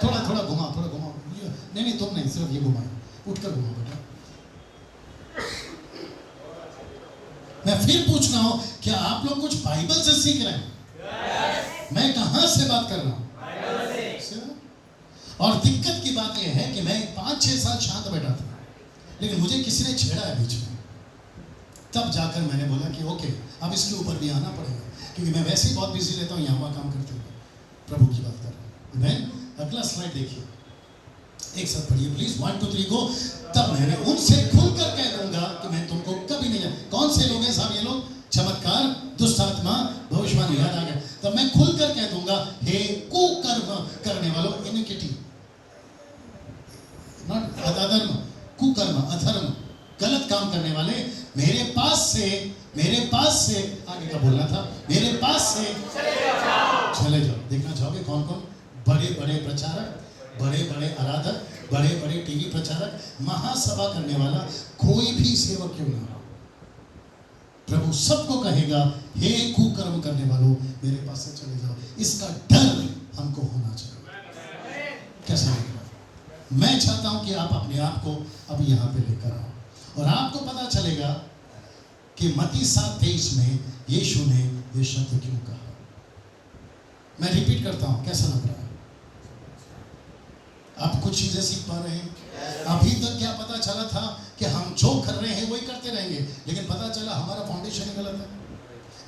थोड़ा थोड़ा घुमा, थोड़ा घुमा। नहीं नहीं तुम नहीं, सिर्फ ये घुमाए, उठकर घुमा बेटा। मैं फिर पूछ रहा हूं, क्या आप लोग कुछ बाइबल से सीख रहे हैं? मैं कहां से बात कर रहा हूं? और दिक्कत की बात यह है कि मैं 5-6 साल शांत बैठा था, लेकिन मुझे किसी ने छेड़ा है बीच में। तब जाकर मैंने बोला कि ओके, अब इसके ऊपर भी आना पड़ेगा, क्योंकि मैं वैसे ही बहुत बिजी रहता हूँ यहाँ वहाँ काम करते हुए, प्रभु की बात कर रहा हूँ। अगला स्लाइड देखिए, एक साथ पढ़िए प्लीज, 1 2 3 गो। तब मैंने उनसे खुलकर कह दूंगा कि मैं तुमको कभी नहीं जानता। कौन से लोग हैं साहब ये लोग? चमत्कार, दुष्ट आत्मा, भविष्यवाणी। याद आ गया? तब मैं खुलकर कह दूंगा, हे कुकर्म करने वालों, इनिक्विटी, नॉट अधर्म, कुकर्म, अधर्म, गलत काम करने वाले, मेरे पास से आगे का बोलना था, मेरे पास से चले जाओ। देखना चाहोगे कौन कौन? बड़े बड़े प्रचारक, बड़े बड़े आराधक, बड़े बड़े टीवी प्रचारक, महासभा करने वाला कोई भी सेवक क्यों ना हो, प्रभु सबको कहेगा, हे कुकर्म करने वालों, मेरे पास से चले जाओ। इसका डर हमको होना चाहिए। कैसा लग रहा है? मैं चाहता हूं कि आप अपने आप को अभी यहां पे लेकर आओ, और आपको पता चलेगा कि मत्ती 7:23 में यीशु ने ये शब्द क्यों कहा। मैं रिपीट करता हूं, कैसा लग रहा है? आप कुछ चीजें सीख पा रहे हैं? अभी तक क्या पता चला था कि हम जो कर रहे हैं वही करते रहेंगे, लेकिन पता चला हमारा फाउंडेशन ही गलत है।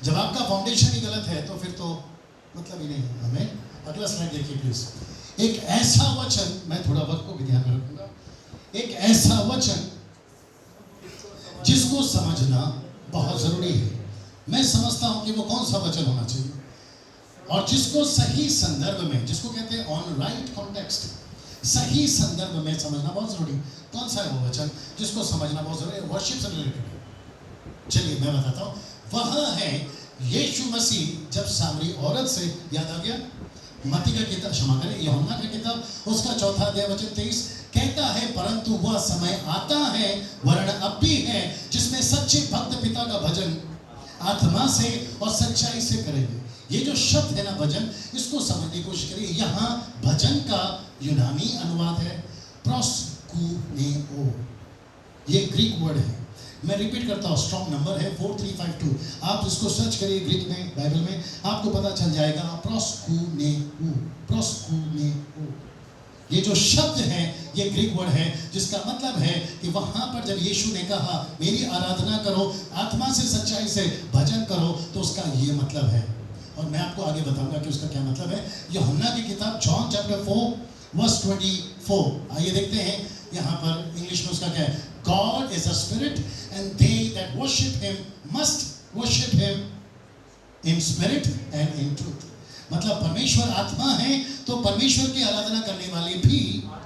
जब आपका फाउंडेशन ही गलत है तो फिर तो मतलब ही नहीं है। हमें अगला स्लाइड देखिए प्लीज। एक ऐसा वचन, मैं थोड़ा वक्त को भी ध्यान में रखूंगा, एक ऐसा वचन जिसको समझना बहुत जरूरी है। मैं समझता हूं कि वो कौन सा वचन होना चाहिए, और जिसको सही संदर्भ में, जिसको कहते हैं ऑन राइट कॉन्टेक्स्ट, सही संदर्भ में समझना बहुत जरूरी। कौन सा है वो वचन जिसको समझना बहुत जरूरी है? वर्शिप से रिलेटेड है। चलिए मैं बताता हूँ। वह है यीशु मसीह जब सामरी औरत से, याद आ गया? मत्ती का किताब, क्षमा करें, यूहन्ना का किताब, उसका 4 अध्याय वचन 23 कहता है, परंतु वह समय आता है, वरन अब भी है, जिसमें सच्चे भक्त पिता का भजन आत्मा से और सच्चाई से करेंगे। ये जो शब्द है ना भजन, इसको समझने की कोशिश करिए। यहाँ भजन का यूनानी अनुवाद है प्रोस्कुनेओ, ये ग्रीक वर्ड है। मैं रिपीट करता हूँ, स्ट्रॉन्ग नंबर है 4352। आप इसको सर्च करिए ग्रीक में, बाइबल में, आपको पता चल जाएगा। प्रोस्कुनेओ, प्रोस्कुनेओ, ये जो शब्द है ये ग्रीक वर्ड है, जिसका मतलब है कि वहां पर जब यीशु ने कहा मेरी आराधना करो, आत्मा से सच्चाई से भजन करो, तो उसका ये मतलब है। और मैं आपको आगे बताऊंगा कि उसका क्या मतलब है। यूहन्ना की किताब जॉन चैप्टर 4 वर्स 24, आइए देखते हैं यहाँ पर इंग्लिश में उसका क्या है। God is a spirit and they that worship him must worship him in spirit and in truth. मतलब परमेश्वर आत्मा है, तो परमेश्वर की आराधना करने वाले भी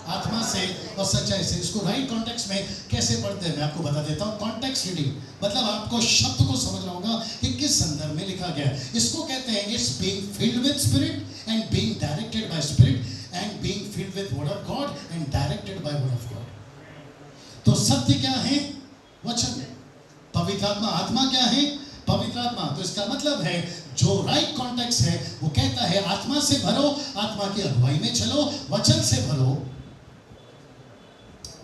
आत्मा से और सच्चाई से। इसको राइट कॉन्टेक्स्ट में कैसे पढ़ते हैं मैं आपको बता देता हूँ। कॉन्टेक्स्ट रीडिंग मतलब आपको शब्द को समझना होगा कि किस संदर्भ में लिखा गया है। इसको कहते हैं it's being filled with spirit and being directed by spirit and being filled with word of God and directed by word of God. तो सत्य क्या है? वचन। पवित्र आत्मा, आत्मा क्या है? पवित्र आत्मा। तो इसका मतलब है जो राइट कॉन्टेक्स्ट है वो कहता है आत्मा से भरो, आत्मा की अगुवाई में चलो, वचन से भरो,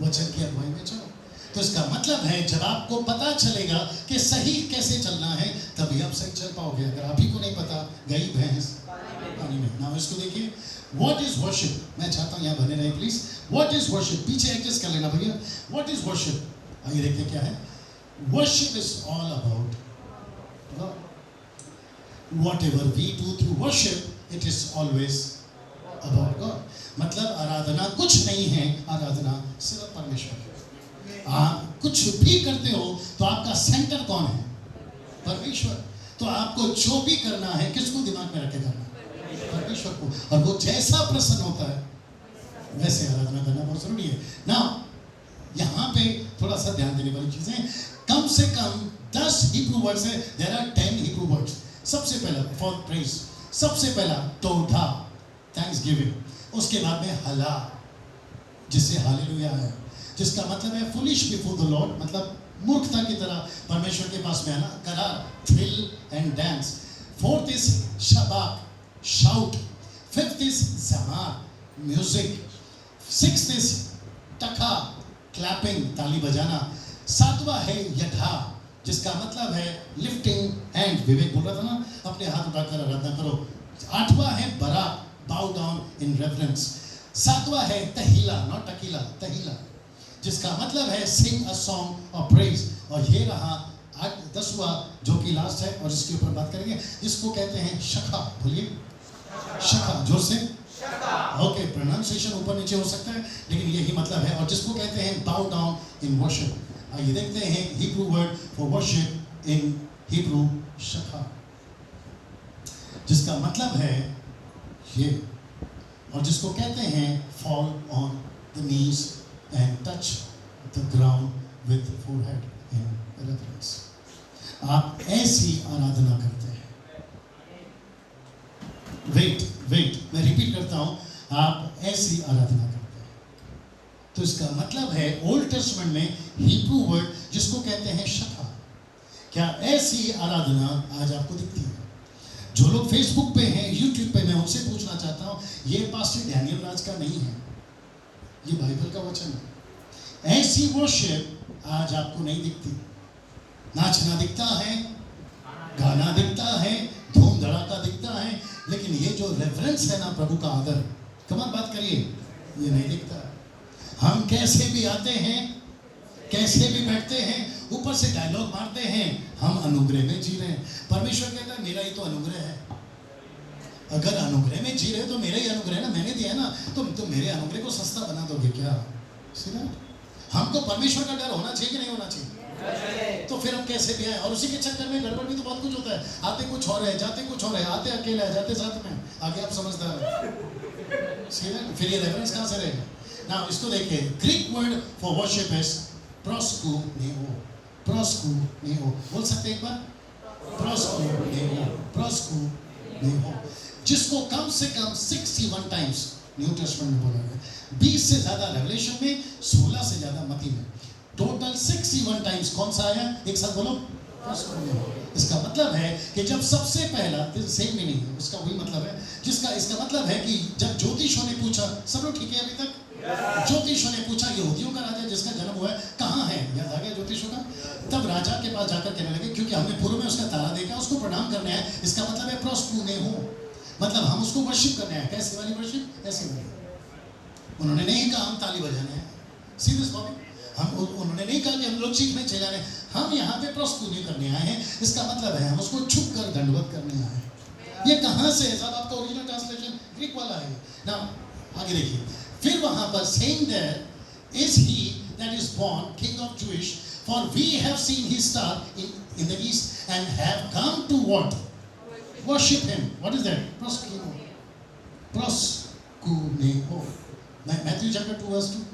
वचन की अगुवाई में चलो। तो इसका मतलब है जब आपको पता चलेगा कि सही कैसे चलना है, तभी आप सही चल पाओगे। अगर आप ही को नहीं पता, गई भैंस पानी में। नाउ इसको देखिए, व्हाट इज वर्शिप। मैं चाहता हूं यहां बने रहे प्लीज। व्हाट इज वर्शिप, पीछे एडजस्ट कर लेना भैया। व्हाट इज वर्शिप, आइए देखते क्या है। Worship is all about God. Whatever we do through worship, it is always about God. मतलब आराधना कुछ नहीं है, आराधना सिर्फ परमेश्वर। आप कुछ भी करते हो तो आपका सेंटर कौन है? परमेश्वर। तो आपको जो भी करना है किसको दिमाग में रखे करना है? परमेश्वर को। और वो जैसा प्रसन्न होता है वैसे आराधना करना बहुत जरूरी है ना। यहाँ पे थोड़ा सा ध्यान देने वाली चीजें, कम से कम 10 हिब्रू वर्ड्स है। There are 10 Hebrew words. सबसे पहला फॉर प्रेज, सबसे पहला तोधा, थैंक्सगिविंग, उसके बाद में हला, जिससे हालेलुया है, जिसका मतलब है फुलिश बिफोर द लॉर्ड, मतलब मूर्खता की तरह परमेश्वर के पास में आना। करार, thrill and dance. Fourth is शबाक, शाउट। फिफ्थ इज जमार, म्यूजिक। 6th इज टका, क्लैपिंग, ताली बजाना। 7वां है यथा, जिसका मतलब है लिफ्टिंग हैंड। विवेक बोल रहा था ना, अपने हाथ उठाकर आराधना करो। 8वां है बराक, बाउ डाउन इन रेवरेंस। 7वां है तहीला, नॉट टकीला, तहीला, जिसका मतलब है सिंग अ सॉन्ग ऑफ प्रेज। और ये रहा 10वां जो कि लास्ट है और इसके ऊपर बात करेंगे, जिसको कहते हैं शखा। बोलिए शखा, जोर से। ओके, प्रोनाउंसिएशन ऊपर नीचे हो सकता है लेकिन यही मतलब है। और जिसको कहते हैं बाउ डाउन इन वर्शिप। आइए देखते हैं Hebrew word for worship in Hebrew शखा, जिसका मतलब है ये, और जिसको कहते हैं fall on the knees and touch the ground with forehead in reference. आप ऐसी आराधना करते हैं। वेट, मैं रिपीट करता हूं, आप ऐसी आराधना करते हैं। तो इसका मतलब है ओल्ड टेस्टमेंट में हिब्रू वर्ड जिसको कहते हैं शखा। क्या ऐसी आराधना आज आपको दिखती है? जो लोग फेसबुक पे हैं, यूट्यूब पे, मैं उनसे पूछना चाहता हूं, ये पास्टर डैनियल राज का नहीं है, ये बाइबल का वचन है। ऐसी वर्शिप आज आपको नहीं दिखती। नाचना दिखता है, गाना दिखता है, धूम धड़ाका दिखता है, लेकिन ये जो रेफरेंस है ना, प्रभु का आदर, कमाल बात करिए, ये नहीं दिखता। हम कैसे भी आते हैं, कैसे भी बैठते हैं, ऊपर से डायलॉग मारते हैं, हम अनुग्रह में जी रहे हैं। परमेश्वर कहता है मेरा ही तो अनुग्रह है। अगर अनुग्रह में जी रहे हो तो मेरा ही अनुग्रह ना, मैंने दिया ना, तो मेरे अनुग्रह को सस्ता बना दोगे क्या? सीधा हमको परमेश्वर का डर होना चाहिए कि नहीं होना चाहिए? तो फिर हम कैसे भी आए, और उसी के चक्कर में गड़बड़ भी तो बहुत कुछ होता है। आते कुछ और है, जाते कुछ और है, आते अकेला है, जाते साथ में। आगे आप समझदार हैं, सीधा। फिर ये रेफरेंस कहाँ से रहेगा ना? इसको देखिए, Greek word for worship is proskuneo. Proskuneo बोल सकते एक बार? प्रोस्कुनेओ, प्रोस्कुनेओ, जिसको कम से कम 61 टाइम्स न्यू टेस्टमेंट में बोला गया। 20 से ज्यादा रेवलेशन में, 16 से ज्यादा मत्ती में। टोटल 61 टाइम्स कौन सा आया? एक साथ बोलो, प्रोस्कुनेओ। इसका मतलब है कि जब सबसे पहला, सेम मीनिंग है उसका, वही मतलब है जिसका, इसका मतलब है कि जब ज्योतिषों ने पूछा, सब लोग ठीक है अभी तक? ज्योतिषों ने पूछा यहूदियों का राजा जिसका जन्म हुआ है कहाँ है? याद आ गया ज्योतिषों का? तब राजा के पास जाकर कहने लगे, क्योंकि हमने पूर्व में उसका तारा देखा, उसको प्रणाम करना है। इसका मतलब है प्रोस्कुनेओ, मतलब हम उसको वर्शिप करने हैं। कैसी वाली वर्शिप? ऐसी वाली। उन्होंने नहीं कहा हम ताली बजाने हैं, सीधे स्वामी। उन्होंने नहीं कहा कि हम लोग चीख में चिल्लाने, हम यहाँ पे प्रोस्कुनेओ करने आए हैं। इसका मतलब है हम उसको छुप कर दंडवत करने आए हैं। ये कहाँ से है साहब? आपका ओरिजिनल ट्रांसलेशन ग्रीक वाला है ना। आगे देखिए, फिर वहां पर saying there is he that is born king of Jewish, for we have seen his star in the east and have come to what? Worship him. What is that? Proskuneo. Proskuneo. Matthew chapter 2 verse 2.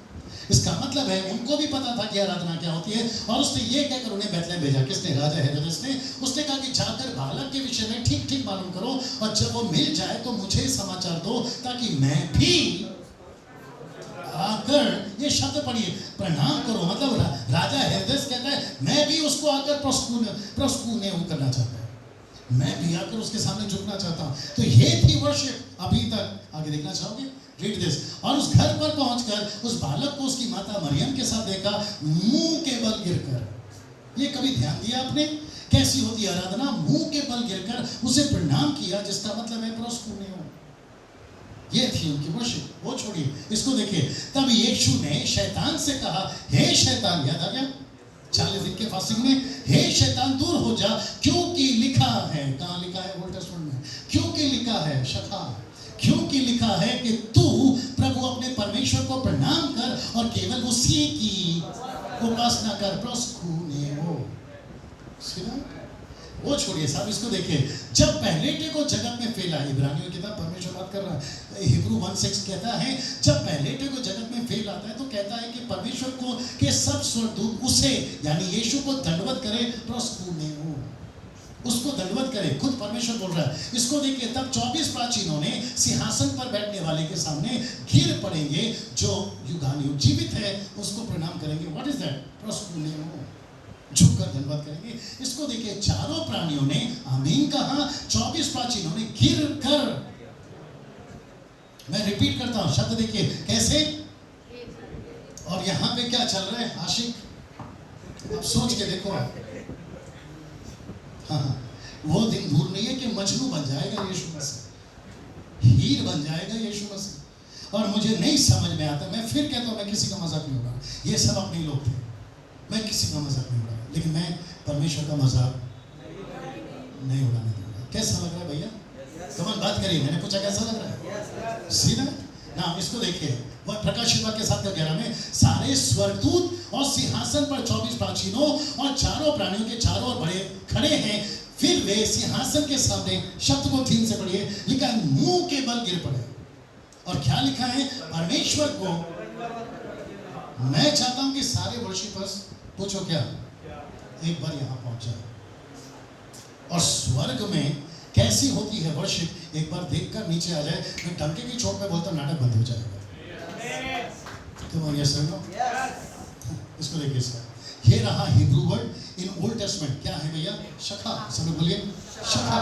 इसका मतलब है उनको भी पता था कि आराधना क्या होती है, और उसने ये कहकर उन्हें बैतलहम भेजा। किसने? राजा हेरोदेस ने। उसने कहा कि जाकर बालक के विषय में ठीक ठीक मालूम करो, और जब वो मिल जाए तो मुझे समाचार दो, ताकि मैं भी आकर, ये शब्द पढ़िए, प्रणाम करो। मतलब राजा हेरोदेस कहता है मैं भी उसको आकर प्रोस्कुनेओ करना चाहता हूं, मैं भी आकर उसके सामने झुकना चाहता हूं। तो ये थी वर्शिप अभी तक। आगे देखना चाहोगे? Read this. और उस घर पर पहुंचकर उस बालक को उसकी माता मरियम के साथ देखा, मुंह के बल गिरकर। ये कभी ध्यान दिया आपने? कैसी होती है आराधना? मुंह के बल गिरकर उसे प्रणाम किया, जिसका मतलब है प्रोस्कुनेओ। ये थी उनकी वर्शिप। वो छोड़िए, इसको देखिए। तब यीशु ने शैतान से कहा, हे शैतान, याद आ गया 40 दिन के फास्टिंग में, हे शैतान दूर हो जा, क्योंकि लिखा है। कहाँ लिखा है? ओल्ड टेस्टमेंट में। क्योंकि लिखा है, शखा, क्योंकि लिखा है कि तू प्रभु अपने परमेश्वर को प्रणाम कर और केवल उसी की उपासना कर। प्रोस्कुनेओ। वो छोड़िए साहब, इसको देखिए। जब पहलेटे को जगत में फैला, इब्रानियों की किताब, परमेश्वर बात कर रहा है, हिब्रू 1:6 कहता है, जब पहलेटे को जगत में फैल आता है तो कहता है कि परमेश्वर को के सब स्वर्गदूत उसे, यानी यीशु को दंडवत करे। प्रोस्कुनेओ, उसको दंडवत करे। खुद परमेश्वर बोल रहा है। इसको देखिए, तब 24 प्राचीनों ने सिंहासन पर बैठने वाले के सामने गिर पड़ेंगे, जो युगानुयुग जीवित है उसको प्रणाम करेंगे। What is that? प्रोस्कुनेओ, झुककर धन्यवाद करेंगे। इसको देखिए, चारों प्राणियों ने आमीन कहा, 24 प्राचीनों ने गिर कर मैं रिपीट करता हूं, शब्द देखिए कैसे। और यहां पे क्या चल रहा है आशिक, अब सोच के देखो। हाँ, वो दिन दूर नहीं है कि मजनू बन जाएगा यीशु मसीह, हीर बन जाएगा यीशु मसीह। और मुझे नहीं समझ में आता, मैं फिर कहता हूँ मैं किसी का मजाक नहीं उड़ा, ये सब अपने लोग थे, मैं किसी का मजाक नहीं उड़ा, लेकिन मैं परमेश्वर का मजाक नहीं उड़ाने दूंगा। कैसा लग रहा है भैया? कमान बात करिए, मैंने पूछा कैसा लग रहा है? सीधा ना, इसको देखिए, वह प्रकाशित वाक्य 7:11 में सारे स्वर्गदूत और सिंहासन पर 24 प्राचीनों और चारों प्राणियों के चारों ओर बड़े खड़े हैं। फिर वे सिंहासन के सामने, शब्द को 3 से पढ़िए, लिखा है मुंह के बल गिर पड़े। और क्या लिखा है? परमेश्वर को। मैं चाहता हूं कि सारे वर्शिपर्स, पूछो क्या, एक बार यहां पहुंच जाए। और स्वर्ग में कैसी होती है वर्शिप, एक बार देखकर नीचे आ जाए। मैं डंके की चोट पे बोलता नाटक बंद हो जाएगा। तुम यस नो? इसको देखिए इसका, ये रहा Hebrew word in old testament. क्या है भैया? शखा। सब लोग बोलिए शखा।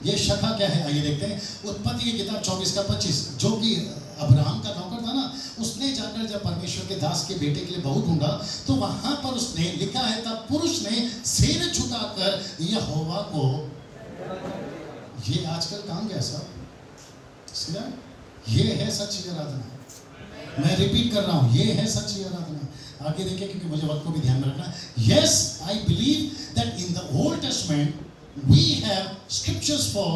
ये शखा क्या है आइए देखते हैं। उत्पत्ति की किताब 24:25, जो कि अब्राहम का नौकर था ना, उसने जाकर जब परमेश्वर के दास के बेटे के लिए बहू ढूंढा तो वहां पर उसने लिखा है, तब पुरुष ने सिर झुकाकर यहोवा को। ये आजकल काम गया साहब, ये है सच्ची आराधना। मैं रिपीट कर रहा हूं, ये है सच्ची आराधना। आगे देखिए क्योंकि मुझे वक्त को भी ध्यान में रखना। Yes, I believe that in the Old Testament we have scriptures for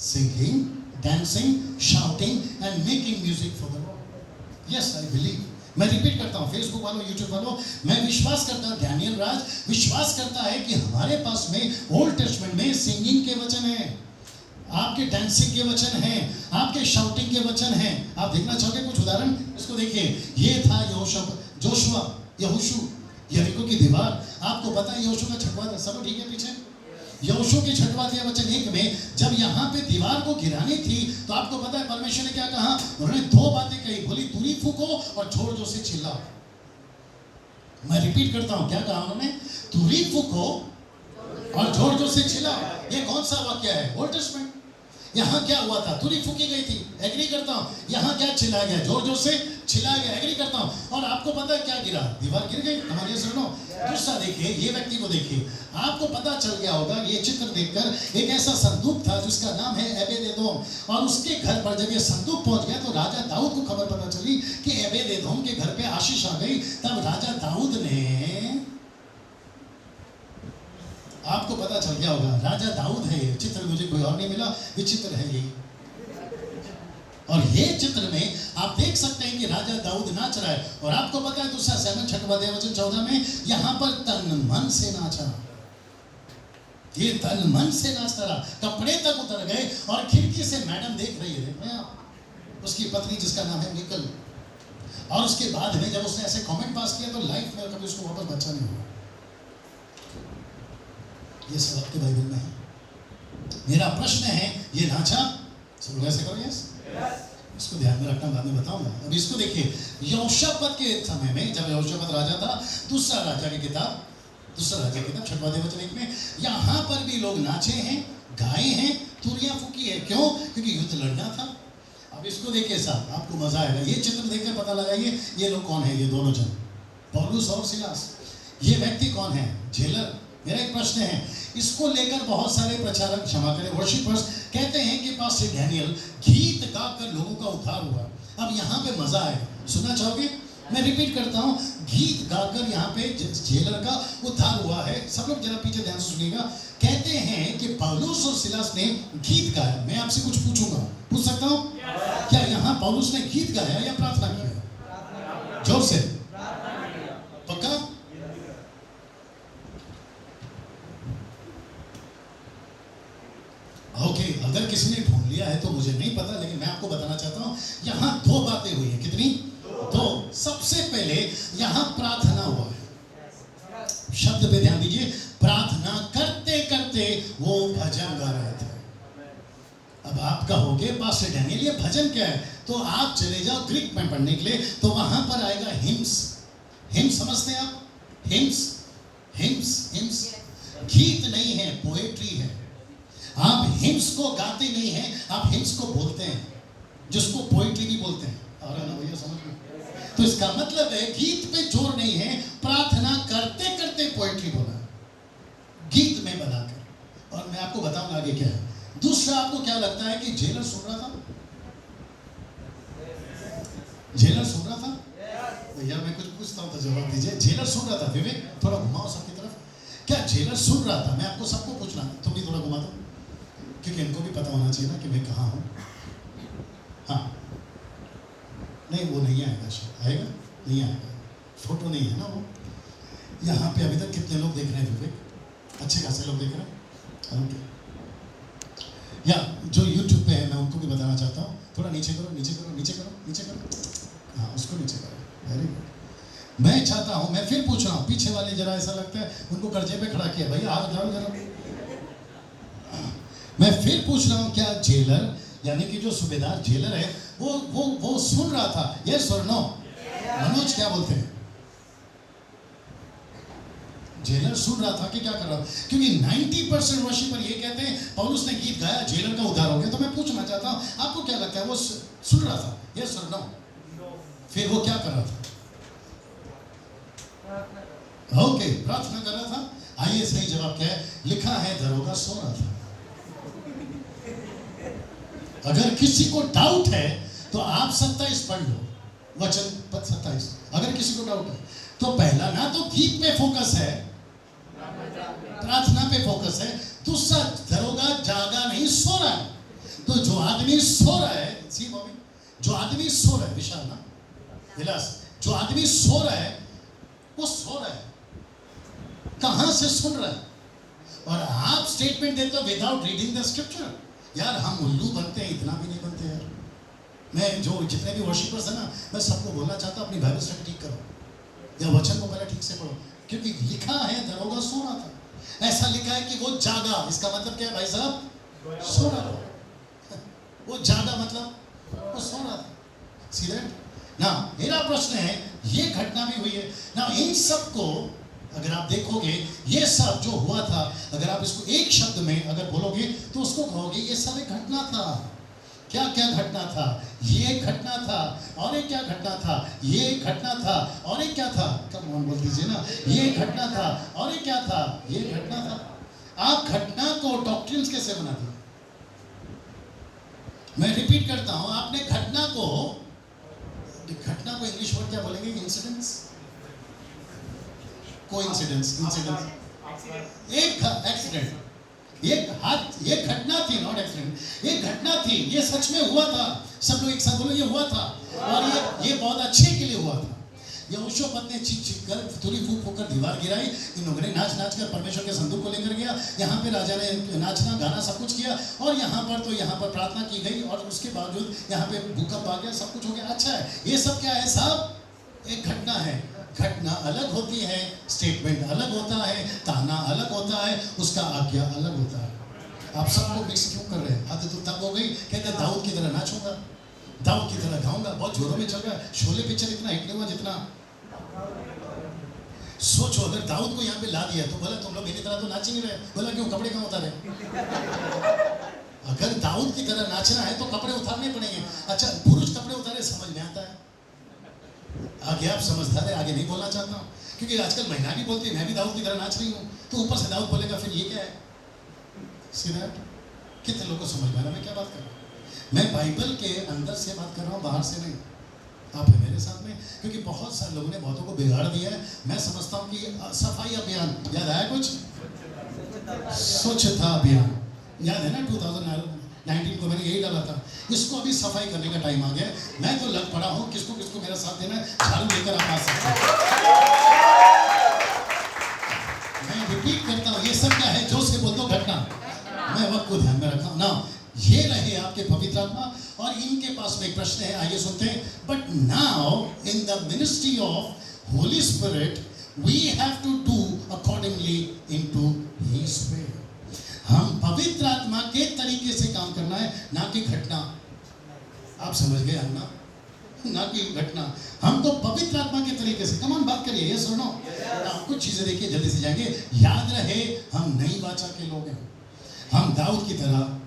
singing, dancing, shouting and making music for the Lord. Yes, I believe. मैं रिपीट करता हूँ, फेसबुक वालों, यूट्यूब वालों, मैं विश्वास करता हूँ, डैनियल राज विश्वास करता है कि हमारे पास में ओल्ड टेस्टमेंट में सिंगिंग के वचन हैं, आपके डांसिंग के वचन हैं, आपके शाउटिंग के वचन हैं। आप देखना चाहोगे कुछ उदाहरण? इसको देखिए, ये था जोशुआ, यहोशू, यरीको की दीवार। आपको पता है यहोशू का छठवां था, सब ठीक है पीछे? यहोशू के छठवां वचन 1 में जब यहाँ पे दीवार को गिरानी थी तो आपको पता है परमेश्वर ने क्या कहा? उन्होंने 2 बातें कही, बोली तुरी फूको और जोर जोर से चिल्लाओ। मैं रिपीट करता हूँ, क्या कहा उन्होंने? तुरी फूको और जोर जोर से चिल्लाओ। ये कौन सा वाक्य है? Old testament. यहाँ क्या हुआ था? तुरी फूकी गई थी, एग्री करता हूँ। यहाँ क्या चिल्लाया गया? जोर जोर से चिल्लाया गया, एग्री करता हूँ। और आपको पता है क्या गिरा? दीवार गिर गई। हमारे सुनो, दूसरा देखिए, ये व्यक्ति को देखिए, आपको पता चल गया होगा ये चित्र देखकर, एक ऐसा संदूक था जिसका नाम है एबेद-एदोम। और उसके घर पर जब ये संदूक पहुंच गया तो राजा दाऊद को खबर पता चली कि एबेद-एदोम के घर पे आशीष आ गई। तब राजा दाऊद ने, आपको पता चल गया होगा राजा दाऊद है ये चित्र, मुझे कोई और नहीं मिला, ये चित्र है ये। और ये चित्र में आप देख सकते हैं कि राजा दाऊद नाच रहा है। और आपको पता है दूसरा सैमुएल 6:14 में यहाँ पर तन मन से नाचा। ये तन मन से नाचता रहा, कपड़े तक उतर गए और खिड़की से मैडम देख रही है, उसकी पत्नी जिसका नाम है मिकल। और उसके बाद में जब उसने ऐसे कमेंट पास किया तो लाइफ में कभी उसको वापस बच्चा नहीं हुआ। ये सब आपके बाइबल में है। मेरा प्रश्न है, ये नाचा? सब लोग ऐसे करो यस? इसको ध्यान में रखना, बाद में बताऊंगा। अब इसको देखिए, यहोशापात के समय में जब यहोशापात राजा था, दूसरा राजा की किताब 6वां वचन 1 में, यहाँ पर भी लोग नाचे हैं, गाए हैं, तुरियां फूकी है। क्यों? क्योंकि युद्ध लड़ना था। अब इसको देखिए साहब, आपको मजा आएगा। ये चित्र देखकर पता लगाइए ये लोग कौन है, ये दोनों जन, पौलुस और सिलास। ये व्यक्ति कौन है? जेलर। मेरा एक प्रश्न है, इसको लेकर बहुत सारे प्रचारक, क्षमा करें, वर्शिपर्स कहते हैं कि पास्टर डैनियल गीत गाकर लोगों का उद्धार हुआ। अब यहाँ पे मजा आएगा, सुनना चाहोगे? मैं रिपीट करता हूँ, गीत गाकर यहाँ पे जेलर का उद्धार हुआ है। सब लोग जरा पीछे ध्यान से सुनिएगा। कहते हैं कि पौलुस और सिलास ने गीत गाया। मैं आपसे कुछ पूछूंगा, पूछ सकता हूँ? क्या यहाँ पौलुस ने गीत गाया या प्रार्थना किया? जोर से, पक्का? ओके, अगर किसी ने ढूंढ लिया है तो मुझे नहीं पता, लेकिन मैं आपको बताना चाहता हूं यहां 2 बातें हुई हैं। कितनी? 2। सबसे पहले यहां प्रार्थना हुआ है। शब्द पे ध्यान दीजिए, प्रार्थना करते करते वो भजन गा रहे थे। अब आप कहोगे पास्टर डैनियल ये भजन क्या है? तो आप चले जाओ ग्रीक में पढ़ने के लिए, तो वहां पर आएगा हिम्स। हिम्स समझते हैं आप? हिम्स, हिम्स, हिम्स गीत नहीं है, पोएट्री है। आप हिम्स को गाते नहीं हैं, आप हिम्स को बोलते हैं। जिसको पोइट्री भी बोलते हैं। आ रहा है ना भैया समझ में? तो इसका मतलब है गीत पे जोर नहीं है, प्रार्थना करते करते पोइट्री बोला, गीत में बनाकर। और मैं आपको बताऊंगा आगे क्या है। दूसरा, आपको क्या लगता है कि जेलर सुन रहा था? जेलर सुन रहा था? भैया मैं कुछ पूछता हूं तो जवाब दीजिए। जेलर सुन रहा था? विवेक थोड़ा घुमाओ सबकी तरफ। क्या जेलर सुन रहा था? मैं आपको सबको पूछना, तुम भी थोड़ा घुमा दो, क्योंकि इनको भी पता होना चाहिए ना कि मैं कहाँ हूँ। हाँ, नहीं वो नहीं आएगा, शायद आएगा, नहीं आएगा, फोटो नहीं है ना वो। यहाँ पे अभी तक कितने लोग देख रहे हैं विवेक? अच्छे खासे लोग देख रहे हैं। ओके, या जो यूट्यूब पे है मैं उनको भी बताना चाहता हूँ, थोड़ा नीचे करो, नीचे करो, नीचे करो, नीचे करो, हाँ उसको नीचे करो, वेरी गुड। मैं चाहता हूँ, मैं फिर पूछ रहा हूँ, पीछे वाले जरा ऐसा लगता है उनको कर्जे पे खड़ा किया, भैया हाथ उठाओ जरा। मैं फिर पूछ रहा हूँ, क्या जेलर यानी कि जो सूबेदार जेलर है वो सुन रहा था? यस और नो? मनोज क्या बोलते हैं? जेलर सुन रहा था कि क्या कर रहा था? क्योंकि 90% वर्शिपर ये कहते हैं पौलुस ने गीत गाया, जेलर का उद्धार हो गया। तो मैं पूछना चाहता हूं, आपको क्या लगता है वो सुन रहा था? यस और नो? फिर वो क्या कर रहा था? ओके, प्रार्थना कर रहा था। आइए सही जवाब क्या है? लिखा है दरोगा सो रहा था। अगर किसी को डाउट है तो आप 27 पढ़ लो, वचन पद 27। अगर किसी को डाउट है तो पहला ना तो गीत पे फोकस है, प्रार्थना पे फोकस है। दूसरा, दरोगा जागा नहीं, सो रहा है। तो जो आदमी सो रहा है, सी बॉबी, जो आदमी सो रहा है, विशाल ना विलास, जो आदमी सो रहा है वो सो रहा है, कहां से सुन रहा है? और आप स्टेटमेंट देते हो विदाउट रीडिंग द स्क्रिप्चर। यार हम उल्लू बनते हैं, इतना भी नहीं बनते यार। मैं जो जितने भी वर्शिपर्स है ना, मैं सबको बोलना चाहता हूँ अपनी बाइबल स्टडी ठीक करो, या वचन को पहले ठीक से पढ़ो, क्योंकि लिखा है दरोगा सो रहा था। ऐसा लिखा है कि वो जागा, इसका मतलब क्या है भाई साहब? सो रहा था। वो जागा मतलब वो सो रहा था। सी दैट ना? मेरा प्रश्न है, ये घटना भी हुई है ना, इन सब को अगर आप देखोगे, ये सब जो हुआ था, अगर आप इसको एक शब्द में अगर बोलोगे तो उसको कहोगे ये सब एक घटना था। क्या क्या घटना था? ये एक घटना था, और एक क्या घटना था? ये एक घटना था, और एक क्या था? कम ऑन बोल दीजिए ना। ये एक घटना था, और एक क्या था? ये घटना था। आप घटना को डॉक्ट्रिन्स कैसे बनाते हैं? मैं रिपीट करता हूं, आपने घटना को इंग्लिश वर्ड क्या बोलेंगे? इंसिडेंट्स, कोइंसिडेंस, इंसिडेंस, एक एक्सीडेंट, ये घटना थी, नॉट एक्सीडेंट, ये घटना थी, ये सच में हुआ था। सब लोग एक साथ बोलो, ये हुआ था, और ये बहुत अच्छे के लिए हुआ था। यहोशूपत ने चीख चीख कर, तुरी फूंक फूंक कर दीवार गिराई, इन लोगों ने नाच नाच कर परमेश्वर के संदूक को लेकर गया। यहाँ पे राजा ने नाचना गाना सब कुछ किया, और यहाँ पर प्रार्थना की गई, और उसके बावजूद यहाँ पे भूकंप आ गया, सब कुछ हो गया। अच्छा है, ये सब क्या है साहब? एक घटना है। घटना अलग होती है, स्टेटमेंट अलग होता है, ताना अलग होता है, उसका आज्ञा अलग होता है। आप सबको मिक्स क्यों कर रहे हैं? आदत तो तब हो गई, कहते दाऊद की तरह नाचूंगा, दाऊद की तरह गाऊंगा, बहुत जोरों में चल रहा है। शोले पिक्चर इतना हिट नहीं हुआ जितना। सोचो अगर दाऊद को यहाँ पे ला दिया तो बोला तुम लोग मेरी तरह तो नाच ही नहीं रहे। बोला क्यों? कपड़े कहाँ उतारे? अगर दाऊद की तरह नाचना है तो कपड़े उतारने पड़ेंगे। अच्छा, पुरुष कपड़े उतारे समझ में आता है। आगे आप समझदार है, आगे नहीं बोलना चाहता हूँ, क्योंकि आजकल महिला भी बोलती है मैं भी दाऊद की तरह नाच रही हूँ, तो ऊपर से दाऊद बोलेगा फिर ये क्या है? कितने लोगों को समझ में आ रहा मैं क्या बात कर रहा हूँ? मैं बाइबल के अंदर से बात कर रहा हूँ, बाहर से नहीं। आप है मेरे साथ में, क्योंकि बहुत सारे लोगों ने बहुतों को बिगाड़ दिया है। मैं समझता हूँ कि सफाई अभियान याद आया कुछ? स्वच्छता अभियान याद है ना? 2019 को मैंने यही डाला था। इसको अभी सफाई करने का टाइम आ गया। मैं तो लग पड़ा हूँ, किसको किसको मेरा साथ देना है, झाड़ू लेकर आप आ सकते हैं। मैं रिपीट करता हूँ, ये सब क्या है? जो से बोलता हूँ घटना, मैं वक्त को ध्यान में रखा हूँ ना। ये रहे आपके पवित्र आत्मा, और इनके पास में एक प्रश्न है, आइए सुनते हैं। But now in the ministry of Holy Spirit we have to do accordingly into his way. हम पवित्र आत्मा के तरीके से काम करना है, ना कि घटना। आप समझ गए ना? ना कि घटना, हमको पवित्र आत्मा के तरीके से। कमान बात करिए, ये सुनो। कुछ चीजें देखिए, जल्दी से जाएंगे। याद रहे, हम नई वाचा के लोग हैं। हम दाऊद की तरह,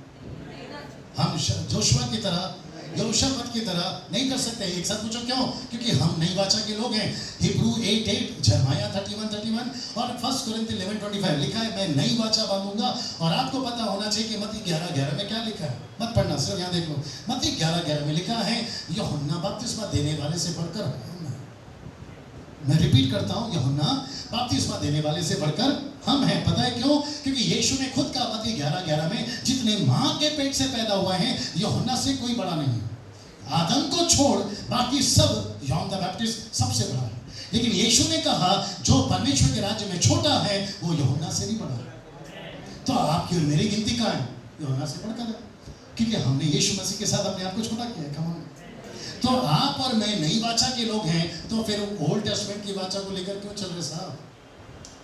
हम जोशुआ की तरह यहोशापात की तरह नहीं कर सकते। एक साथ पूछो क्यों? क्योंकि हम नई वाचा के लोग हैं। हिब्रू 8:8, जर्माया 31:31 और 1 कोरिन्थी 11:25 लिखा है, मैं नई वाचा बांधूंगा। और आपको पता होना चाहिए कि मत्ती 11:11 में क्या लिखा है। मत पढ़ना, सिर्फ यहाँ देख लो। मत्ती 11:11 में लिखा है, यूहन्ना बपतिस्मा देने वाले से बढ़कर हम हैं। मैं रिपीट करता हूँ, यूहन्ना बपतिस्मा देने वाले से बढ़कर हम हैं। पता है क्यों? क्योंकि यीशु ने खुद कहा मत्ती 11:11 में, जितने मां के पेट से पैदा हुआ है यूहन्ना से कोई बड़ा नहीं है। आदम को छोड़ बाकी सब यॉहन द बैप्टिस्ट सबसे बड़ा है। लेकिन यीशु ने कहा जो परमेश्वर के राज्य में छोटा है वो यूहन्ना से भी बड़ा है। तो आपकी और मेरी गिनती कहाँ है? यूहन्ना से बढ़कर है, क्योंकि हमने यीशु मसीह के साथ अपने आप को छोटा किया। Come on. तो आप और मैं नई वाचा के लोग हैं, तो फिर ओल्ड टेस्टमेंट की वाचा को लेकर क्यों चल रहे साहब?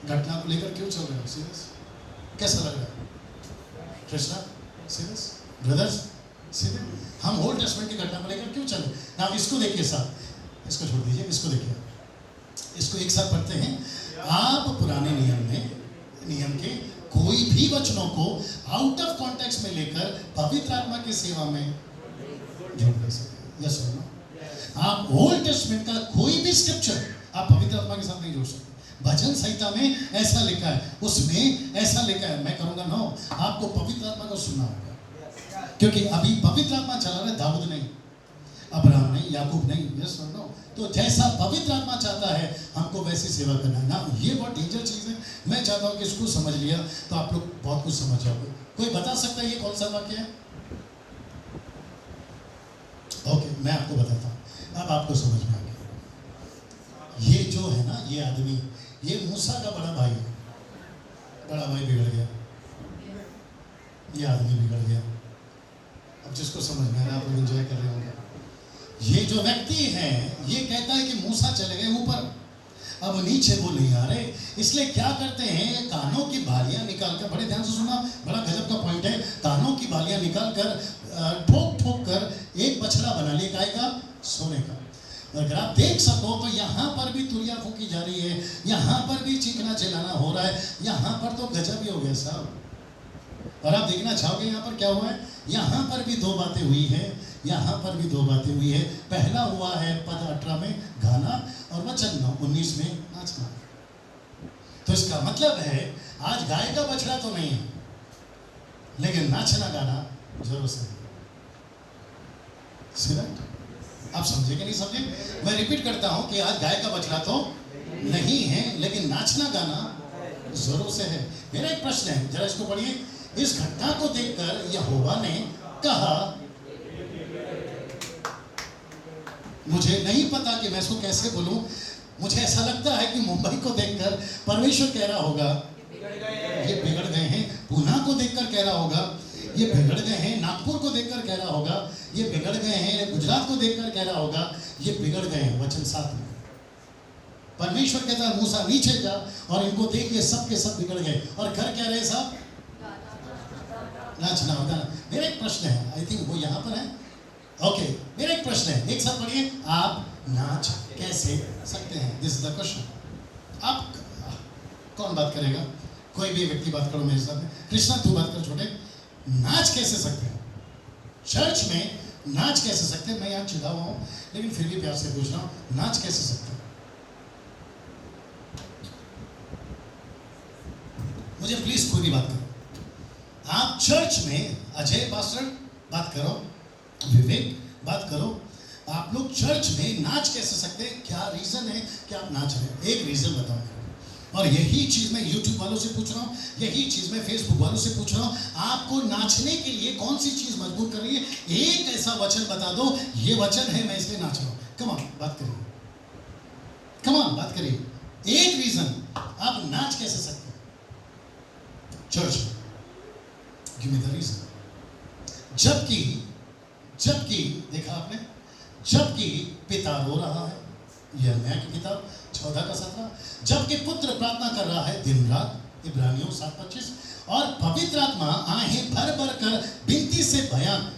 घटना को लेकर क्यों चल रहे हो? सीरियस? कैसा लग रहा है कृष्णा? Serious brothers? सीरियस? हम ओल्ड टेस्टमेंट की घटना को लेकर क्यों चले? ना इसको देखिए साहब, इसको छोड़ दीजिए, इसको देखिए, इसको एक साथ पढ़ते हैं। आप पुराने नियम के कोई भी वचनों को आउट ऑफ कॉन्टेक्स्ट में लेकर पवित्र आत्मा की सेवा में जोड़ नहीं सकते। यस और नो? आप ओल्ड टेस्टमेंट का कोई भी स्क्रिप्चर आप पवित्र आत्मा के साथ नहीं जोड़ सकते। भजन संहिता में ऐसा लिखा है, उसमें ऐसा लिखा है, मैं करूंगा नो। आपको पवित्र आत्मा को सुनना होगा, क्योंकि अभी पवित्र आत्मा चला रहा है, दाऊद नहीं, अब्राहम नहीं, याकूब नहीं। यस और नो? तो जैसा पवित्र आत्मा चाहता है हमको वैसी सेवा करना है ना। ये बहुत डेंजर चीज है। मैं चाहता हूँ कि इसको समझ लिया तो आप लोग बहुत कुछ समझ जाओगे। कोई बता सकता है ये कौन सा वाक्य है? ओके, मैं आपको बताता हूँ, अब आपको समझ में आ गया। ये जो है ना, ये आदमी, ये मूसा का बड़ा भाई है। बड़ा भाई बिगड़ गया, ये आदमी बिगड़ गया। अब जिसको समझ में आ रहा है, आप लोग एंजॉय कर रहे होंगे। ये जो व्यक्ति है ये कहता है कि मूसा चले गए ऊपर, अब नीचे वो नहीं आ रहे, इसलिए क्या करते हैं, कानों की बालियां निकाल कर, बड़े ध्यान से सुना, बड़ा गजब का पॉइंट है। कानों की बालियां निकाल कर ठोक ठोक कर एक बछड़ा बना लिया, काय का? सोने का। अगर आप देख सको तो यहाँ पर भी तुरिया फूकी जा रही है, यहाँ पर भी चीखना चिल्लाना हो रहा है, यहाँ पर तो गजब ही हो गया साहब। और आप देखना चाहोगे यहाँ पर क्या हुआ है? यहाँ पर भी दो बातें हुई है, यहाँ पर भी दो बातें हुई है। पहला हुआ है पद 18 में गाना, और वचन 19 में नाचना। तो इसका मतलब है आज गाय का बछड़ा तो नहीं है, लेकिन नाचना गाना जरूर से। आप समझे कि नहीं समझे? मैं रिपीट करता हूं कि आज गाय का बछड़ा तो नहीं है, लेकिन नाचना गाना जरूर से है। मेरा एक प्रश्न है, जरा इसको पढ़िए। इस घटना को देखकर यहोवा ने कहा, मुझे नहीं पता कि मैं इसको कैसे बोलूं, मुझे ऐसा लगता है कि मुंबई को देखकर परमेश्वर कह रहा होगा ये बिगड़ गए हैं, पूना को देखकर कह रहा होगा ये बिगड़ गए हैं, नागपुर को देखकर कह रहा होगा ये बिगड़ गए हैं, गुजरात को देखकर कह रहा होगा ये बिगड़ गए हैं। वचन 7 में परमेश्वर कहता है मूसा नीचे जा और इनको देख, ये सब के सब बिगड़ गए और कर क्या रहे साहब? नाचना होगा। मेरा एक प्रश्न है, आई थिंक वो यहाँ पर है। ओके, मेरा एक प्रश्न है, एक साथ पढ़िए। आप नाच कैसे सकते हैं? This is the question. आप कौन बात करेगा? कोई भी व्यक्ति बात करो मेरे साथ में। कृष्णा तू बात कर छोटे। नाच कैसे सकते हैं? चर्च में नाच कैसे सकते हैं? मैं यहाँ चिढ़ा हुआ हूँ, लेकिन फिर भी प्यार से पूछ रहा हूँ, नाच कैसे सकते हैं? मुझे प्लीज कोई भी बात करो। आप चर्च में, अजय पास्टर बात करो, विवेक बात करो, आप लोग चर्च में नाच कैसे सकते हैं? क्या रीजन है कि आप नाच रहे हैं? एक रीजन बताओ मेरे को। और यही चीज मैं यूट्यूब वालों से पूछ रहा हूँ, यही चीज मैं फेसबुक वालों से पूछ रहा हूँ, आपको नाचने के लिए कौन सी चीज मजबूर कर रही है? एक ऐसा वचन बता दो, ये वचन है मैं इसलिए नाच रहा हूँ। कम ऑन बात करिए, कम ऑन बात करिए। एक रीजन, आप नाच कैसे सकते हैं चर्च में? Give me the reason. जबकि देखा आपने, जबकि पिता रो रहा है, यिर्मयाह की किताब 14 का 17, जबकि पुत्र प्रार्थना कर रहा है दिन रात, इब्रानियों 7:25, और पवित्र आत्मा आहें भर भर कर विनती से आहें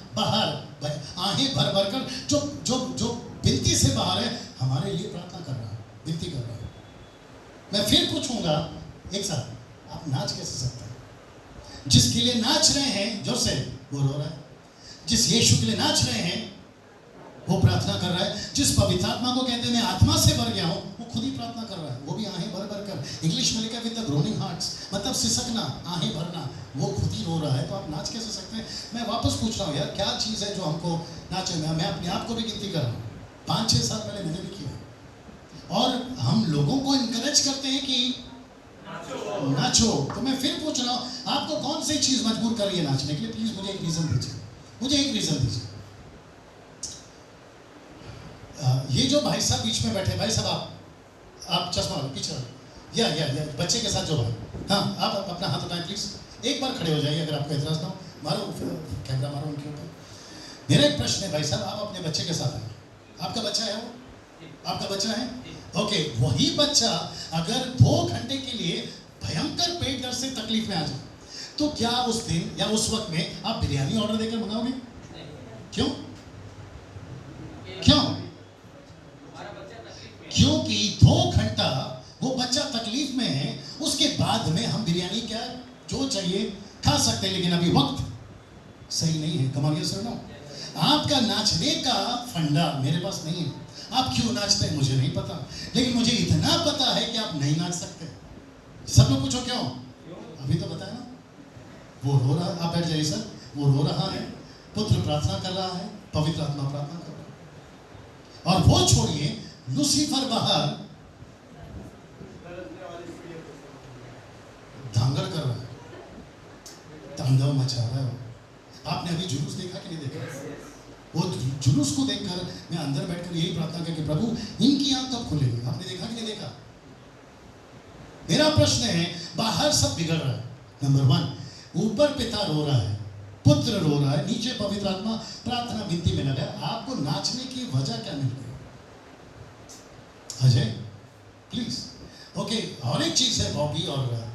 भर भर कर जो जो जो विनती से बाहर है हमारे लिए प्रार्थना कर रहा है, विनती कर रहा है। मैं फिर पूछूंगा एक साथ, आप नाच कैसे सकते हैं? जिसके लिए नाच रहे हैं जो से वो रो रहा है, जिस यीशु के लिए नाच रहे हैं वो प्रार्थना कर रहा है। जिस पवित्र आत्मा को कहते हैं मैं आत्मा से भर गया हूँ, वो खुद ही प्रार्थना कर रहा है। वो भी आहें भर भर कर। इंग्लिश में लिखा विद द ग्रोनिंग हार्ट्स, मतलब सिसकना, आहें भरना। वो खुद ही रो रहा है, तो आप नाच कैसे सकते हैं? मैं वापस पूछ रहा हूँ यार, क्या चीज़ है जो हमको नाचे? मैं अपने आप को भी गिनती कर रहा हूँ, 5-6 साल पहले मैंने भी किया। और हम लोगों को इनकरेज करते हैं कि नाचो। तो मैं फिर पूछ रहा हूँ, आपको कौन सी चीज़ मजबूर कर रही है नाचने के लिए? प्लीज़ मुझे एक रीज़न दीजिए, मुझे एक रीज़न दीजिए। ये जो भाई साहब बीच में बैठे, भाई साहब आप चश्मा पीछे या बच्चे के साथ जो भाई, हाँ आप अपना हाथ उठाएं प्लीज़। एक बार खड़े हो जाइए अगर आपको एतराज़ ना हो। मारो कैमरा, मारो उनके ऊपर। मेरा एक प्रश्न है भाई साहब, आप अपने बच्चे के साथ हैं, आपका बच्चा है, वो आपका बच्चा है, ओके। वही बच्चा अगर 2 घंटे के लिए भयंकर पेट दर्द से तकलीफ में आ जाए, तो क्या उस दिन या उस वक्त में आप बिरयानी ऑर्डर देकर मंगाओगे? क्यों? क्यों? क्योंकि 2 घंटा वो बच्चा तकलीफ में है, उसके बाद में हम बिरयानी क्या जो चाहिए खा सकते हैं, लेकिन अभी वक्त सही नहीं है। कमाल ये सुनो, आपका नाचने का फंडा मेरे पास नहीं है। आप क्यों नाचते हैं मुझे नहीं पता, लेकिन मुझे इतना पता है कि आप नहीं नाच सकते। सब लोग पूछो क्यों? अभी तो बताया ना, वो रो रहा है। आप बैठ जाइए सर। वो रो रहा है, पुत्र प्रार्थना कर रहा है, पवित्र आत्मा प्रार्थना कर रहा है। और वो छोड़िए, लूसीफर बाहर धांगड़ कर रहा है, तांडव मचा रहा है। आपने अभी जुलूस देखा कि नहीं देखा? वो जुलूस को देखकर मैं अंदर बैठकर यही प्रार्थना करके, प्रभु इनकी आंख कब खुलेगी? आपने देखा कि नहीं देखा? मेरा प्रश्न है, बाहर सब बिगड़ रहा है, नंबर 1। ऊपर पिता रो रहा है, पुत्र रो रहा है, नीचे पवित्र आत्मा प्रार्थना विनती में लगा है। आपको नाचने की वजह क्या मिल गई? अजय प्लीज। ओके, और एक चीज है, बॉबी और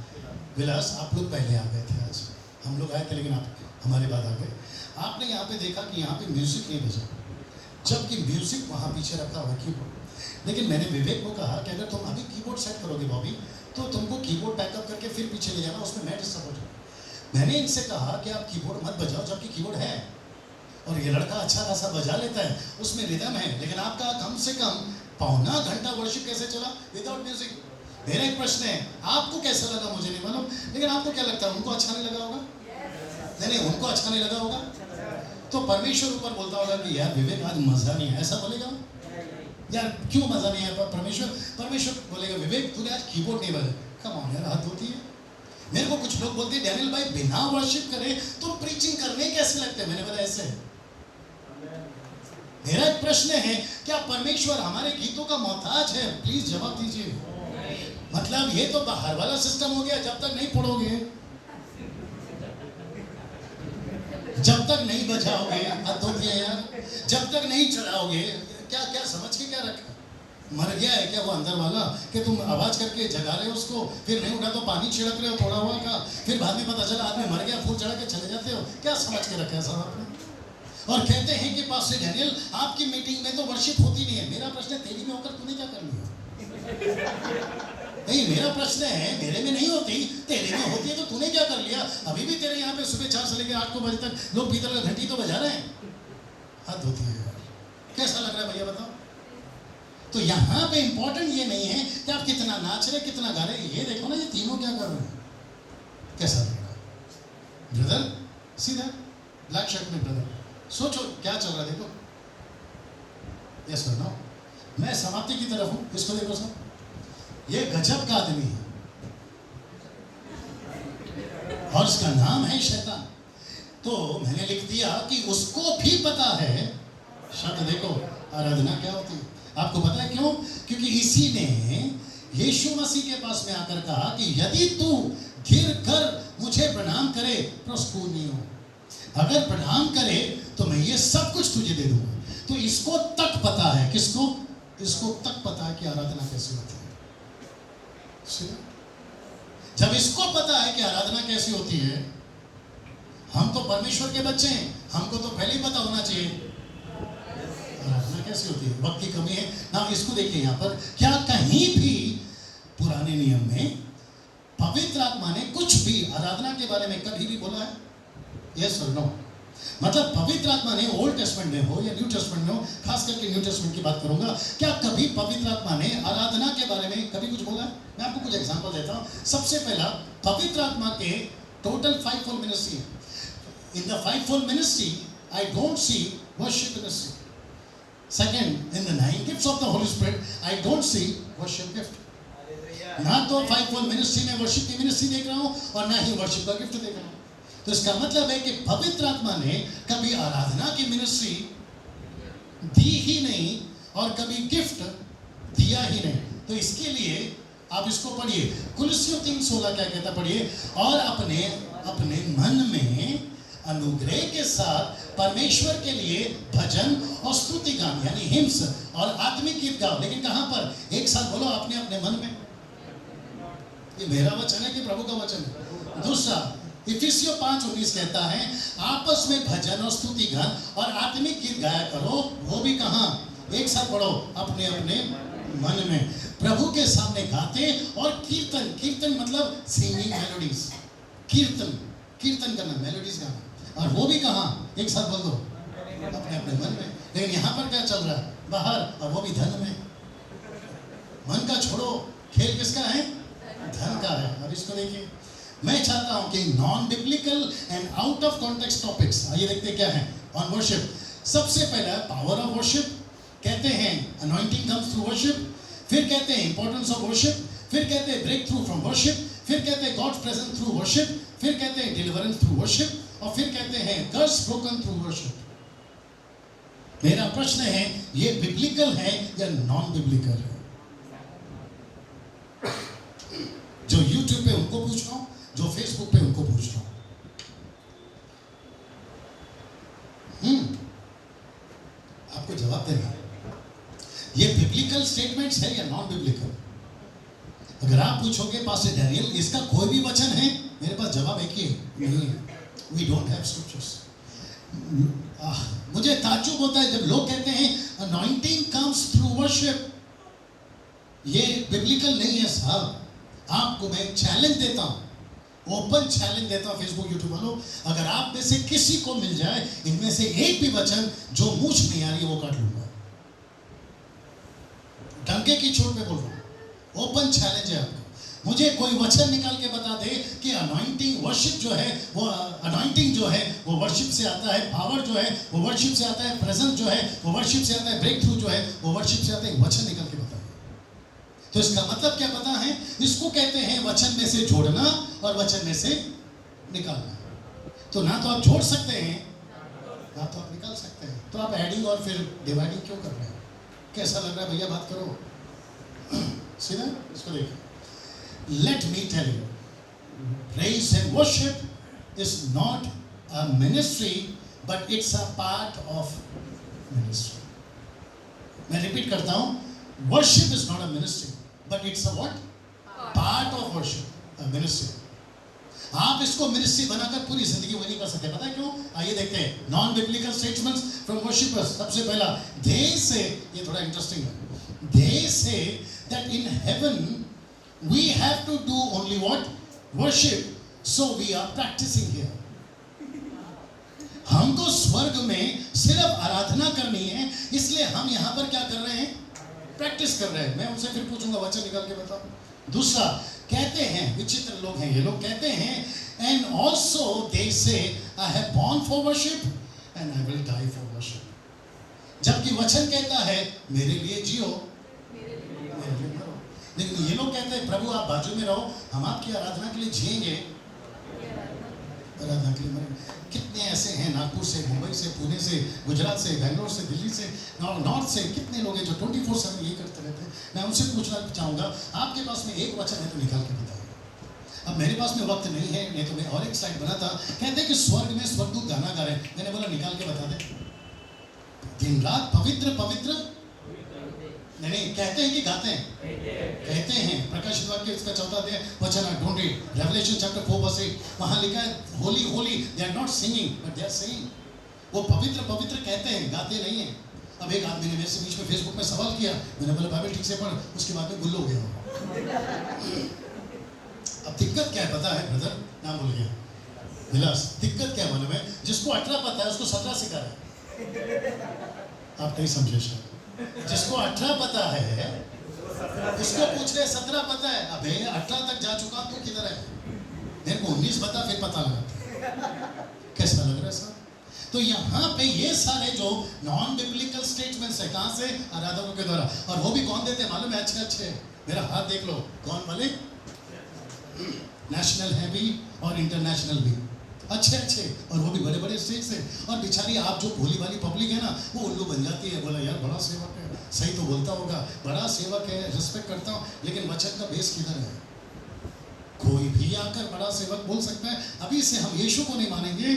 विलास, आप लोग पहले आ गए थे, आज हम लोग आए थे, लेकिन आप हमारे बाद आ गए। आपने यहाँ पे देखा कि यहाँ पे म्यूजिक नहीं बजा, जबकि म्यूजिक वहाँ पीछे रखा हुआ कीबोर्ड। लेकिन मैंने विवेक को कहा कि अगर तुम अभी कीबोर्ड सेट करोगे बॉबी, तो तुमको कीबोर्ड पैकअप करके फिर पीछे ले जाना, उसमें मैं डिस्टर्ब हो जाऊँ। मैंने इनसे कहा कि आप कीबोर्ड मत बजाओ, जबकि कीबोर्ड है और ये लड़का अच्छा खासा बजा लेता है, उसमें रिदम है, लेकिन आपका कम से कम 1.25 घंटा वर्शिप कैसे चला विदाउट म्यूजिक? मेरा एक प्रश्न है, आपको कैसा लगा मुझे नहीं मालूम, लेकिन आपको क्या लगता है उनको अच्छा नहीं लगा होगा? नहीं, उनको अच्छा नहीं लगा होगा। तो परमेश्वर ऊपर बोलता होगा कि यार विवेक आज मजा नहीं है, ऐसा बोलेगा यार? क्यों मजा नहीं है? परमेश्वर बोलेगा विवेक तूने आज कीबोर्ड नहीं बजा। कम ऑन यार, हाथ होती है। मेरे को कुछ लोग बोलते हैं डैनियल भाई बिना वर्शिप करे तो प्रीचिंग करने कैसे लगते हैं? मैंने बोला ऐसे। मेरा एक प्रश्न है, क्या परमेश्वर हमारे गीतों का मोहताज है? प्लीज जवाब दीजिए। मतलब ये तो बाहर वाला सिस्टम हो गया, जब तक नहीं पढ़ोगे, जब तक नहीं बजाओगे, हद होती है यार, जब तक नहीं चढ़ाओगे, क्या क्या समझ के क्या रखा? मर गया है क्या वो अंदर वाला कि तुम आवाज करके जगा रहे हो उसको, फिर नहीं उठा तो पानी छिड़क रहे हो थोड़ा हुआ का, फिर बाद में पता चला आदमी मर गया, फूल चढ़ा के चले जाते हो? क्या समझ के रखा है साहब आपने? और कहते हैं कि पास्टर डैनियल आपकी मीटिंग में तो वर्शिप होती नहीं है। मेरा प्रश्न है, तेरी में होकर तूने क्या कर लिया? नहीं, मेरा प्रश्न है, मेरे में नहीं होती, तेरे में होती है, तो तूने क्या कर लिया? अभी भी तेरे यहाँ पे सुबह 4 से लेकर 8 बजे तक लोग भीतर का घंटी तो बजा रहे हैं। हद होती है यार, कैसा लग रहा है भैया बताओ? तो यहाँ पे इंपॉर्टेंट ये नहीं है कि आप कितना नाच रहे, कितना गा रहे, ये देखो ना ये तीनों क्या कर रहे हैं। कैसा लग रहा है ब्रदर? सीधा ब्लैक शर्ट में ब्रदर, सोचो क्या चल रहा है, देखो। यस सर, नो, मैं समाप्ति की तरफ हूँ, इसको देखो सर, ये गजब का आदमी है और उसका नाम है शैतान। तो मैंने लिख दिया कि उसको भी पता है, शब्द देखो, आराधना क्या होती है। आपको पता है क्यों? क्योंकि इसी ने यीशु मसीह के पास में आकर कहा कि यदि तू गिर कर मुझे प्रणाम करे तो उसको नहीं हो, अगर प्रणाम करे तो मैं ये सब कुछ तुझे दे दूंगा। तो इसको तक पता है, किसको? इसको तक पता है कि आराधना कैसे होती है। जब इसको पता है कि आराधना कैसी होती है, हम तो परमेश्वर के बच्चे हैं, हमको तो पहले ही पता होना चाहिए आराधना कैसी होती है। वक्त की कमी है ना। इसको देखिए यहाँ पर, क्या कहीं भी पुराने नियम में पवित्र आत्मा ने कुछ भी आराधना के बारे में कभी भी बोला है? यस और नो? मतलब पवित्र आत्मा ने ओल्ड टेस्टमेंट में हो या न्यू टेस्टमेंट में हो, खास करके न्यू टेस्टमेंट की बात करूंगा, क्या कभी पवित्र आत्मा ने आराधना के बारे में कभी कुछ बोला? मैं आपको कुछ एग्जांपल देता हूं। सबसे पहला, पवित्र आत्मा के total 5 fold ministry. In the 5 fold ministry I don't see worship ministry. Second, in the 9 gifts of the Holi spirit I don't see worship gift. ना तो 5 फोल्ड मिनिस्ट्री में वर्शिप की मिनिस्ट्री देख रहा हूं और ना ही वर्शिप का गिफ्ट देख रहा हूं। तो इसका मतलब है कि पवित्र आत्मा ने कभी आराधना की मिनिस्ट्री दी ही नहीं और कभी गिफ्ट दिया ही नहीं। तो इसके लिए आप इसको पढ़िए, कुलुस्सियों 3:16 क्या कहता, पढ़िए, और अपने अपने मन में अनुग्रह के साथ परमेश्वर के लिए भजन और स्तुति गान यानी हिम्स और आत्मिक गीत गाओ। लेकिन कहां पर? एक साथ बोलो, अपने अपने मन में। ये मेरा वचन है कि प्रभु का वचन है? दूसरा, इफिसियों 5:19 कहता है आपस में भजन और स्तुति गान और आत्मिक गीत गाया करो। वो भी कहां? एक साथ पढ़ो, अपने अपने मन में, प्रभु के सामने गाते और कीर्तन। कीर्तन मतलब सिंगिंग मेलोडीज, कीर्तन करना, मेलोडीज गाना। और वो भी कहां? एक साथ बोल दो, अपने अपने मन में। लेकिन यहां पर क्या चल रहा है? बाहर, और वो भी धन में। मन का छोड़ो, खेल किसका है? धन का है। अब इसको देखिए, मैं चाहता हूं कि non biblical and out of context topics, आइए देखते क्या है ऑन वर्शिप। सबसे पहला पावर ऑफ वर्शिप, कहते हैं अनॉइंटिंग कम्स थ्रू वर्शिप, फिर कहते हैं इंपॉर्टेंस ऑफ वर्शिप, फिर कहते हैं ब्रेक थ्रू फ्रॉम वर्शिप, फिर कहते हैं गॉड्स प्रेजेंस थ्रू वर्शिप, फिर कहते हैं डिलीवरेंस थ्रू वर्शिप, और फिर कहते हैं कर्स ब्रोकन थ्रू वर्शिप। मेरा प्रश्न है, ये बिब्लिकल है या नॉन बिब्लिकल है? जो यूट्यूब पे उनको पूछ रहा हूं, जो फेसबुक पे उनको पूछ रहा हूं। आपको जवाब देना है, ये बिब्लिकल स्टेटमेंट्स है या नॉन बिब्लिकल? अगर आप पूछोगे पास्टर डैनियल इसका कोई भी वचन है, मेरे पास जवाब एक ही है, नहीं है। We don't have scriptures. मुझे ताज्जुब होता है जब लोग कहते हैं अनॉइंटिंग कम्स थ्रू वर्शिप। ये बिब्लिकल नहीं है साहब। आपको मैं चैलेंज देता हूं, ओपन चैलेंज देता हूं फेसबुक यूट्यूब वालों, अगर आप में से किसी को मिल जाए इनमें से एक भी वचन जो मूछ नहीं आ रही है वो काट लूंगा। डंके की चोट पे बोल रहा हूं, ओपन चैलेंज है आपको। मुझे कोई वचन निकाल के बता दे कि अनॉइंटिंग वर्शिप जो है वो अनॉइंटिंग जो है वो वर्शिप से आता है, पावर जो है वो वर्शिप से आता है, प्रेजेंस जो है वो वर्शिप से आता है, ब्रेक थ्रू जो है वो वर्शिप से आता है। वचन निकाल के बता। तो इसका मतलब क्या पता है? इसको कहते हैं वचन में से जोड़ना और वचन में से निकालना। तो ना तो आप जोड़ सकते हैं ना तो आप निकाल सकते हैं। तो आप एडिंग और फिर डिवाइडिंग क्यों कर रहे हैं? कैसा लग रहा है भैया? बात करो सीधा। इसको देखिए, let me tell you, praise and worship is not a ministry but it's a part of ministry. मैं रिपीट करता हूं, worship is not a ministry but it's a what? Part of worship, a ministry. आप इसको ministry बनाकर पूरी जिंदगी वो नहीं कर सकते। पता है क्यों? आइए देखते हैं non biblical statements from worshippers. सबसे पहला, दे से, ये थोड़ा इंटरेस्टिंग है, they say that in heaven we have to do only what? Worship, so we are practicing here. हमको स्वर्ग में सिर्फ आराधना करनी है, इसलिए हम यहां पर क्या कर रहे हैं? प्रैक्टिस कर रहे हैं। मैं उनसे फिर पूछूंगा, वचन निकाल के बताओ। दूसरा, कहते हैं, विचित्र लोग हैं ये लोग, कहते हैं and also they say I have born for worship and I will die for worship. जबकि वचन कहता है मेरे लिए जियो, मेरे लिए मरो। लेकिन ये लोग कहते हैं प्रभु आप बाजू में रहो, हम आपकी आराधना के लिए जिएंगे, आराधना के लिए मरेंगे। कितने ऐसे हैं नागपुर से, मुंबई से, पुणे से, गुजरात से, बेंगलोर से, दिल्ली से, नॉर्थ से, कितने लोग हैं जो 24/7 यही करते रहते हैं। मैं उनसे पूछना चाहूँगा, आपके पास में एक वचन है तो निकाल के बताओ। अब मेरे पास में वक्त नहीं है, नहीं तो मैं और एक स्लाइड बना था। कहते हैं कि स्वर्ग में स्वर्गदूत गाना गा रहे हैं। मैंने बोला निकाल के बता दे। दिन रात पवित्र पवित्र नहीं, कहते हैं कि गाते हैं? कहते हैं। प्रकाशित वाक्य इसका 4 अध्याय वचन 20, रेवलेशन चैप्टर 4:8, वहां लिखा है holy holy, they are not singing but they are saying. वो पवित्र पवित्र कहते हैं, गाते नहीं हैं। अब एक आदमी ने मेरे से बीच में फेसबुक में सवाल किया, मैंने बोला बाइबल ठीक से पढ़, उसके बाद में गुल्लो हो गया। अब दिक्कत क्या है पता है ब्रदर? नाम भूल गया। विलास। दिक्कत क्या मालूम है, जिसको 18 पता है उसको 17 सिखा रहा है। आप नहीं समझे शायद। जिसको 18 पता है उसको पूछ रहे 17 पता है। अबे 18 तक जा चुका, तू किधर है? मेरे को 19 बता, फिर पता लगा। कैसा लग रहा है सर? तो यहाँ पे ये सारे जो नॉन बिब्लिकल स्टेटमेंट्स है, कहाँ से? आराधकों के द्वारा। और वो भी कौन देते हैं मालूम है? अच्छे अच्छे, मेरा हाथ देख लो, कौन वाले? नेशनल है भी और इंटरनेशनल भी, अच्छे अच्छे, और वो भी बड़े बड़े स्टेट से। और बेचारी आप जो भोली वाली पब्लिक है ना, वो उल्लू बन जाती है। बोला यार बड़ा सेवक है, सही तो बोलता होगा, बड़ा सेवक है, रिस्पेक्ट करता हूँ, लेकिन वचन का बेस किधर है? कोई भी आकर बड़ा सेवक बोल सकता है। अभी से हम यीशु को नहीं मानेंगे,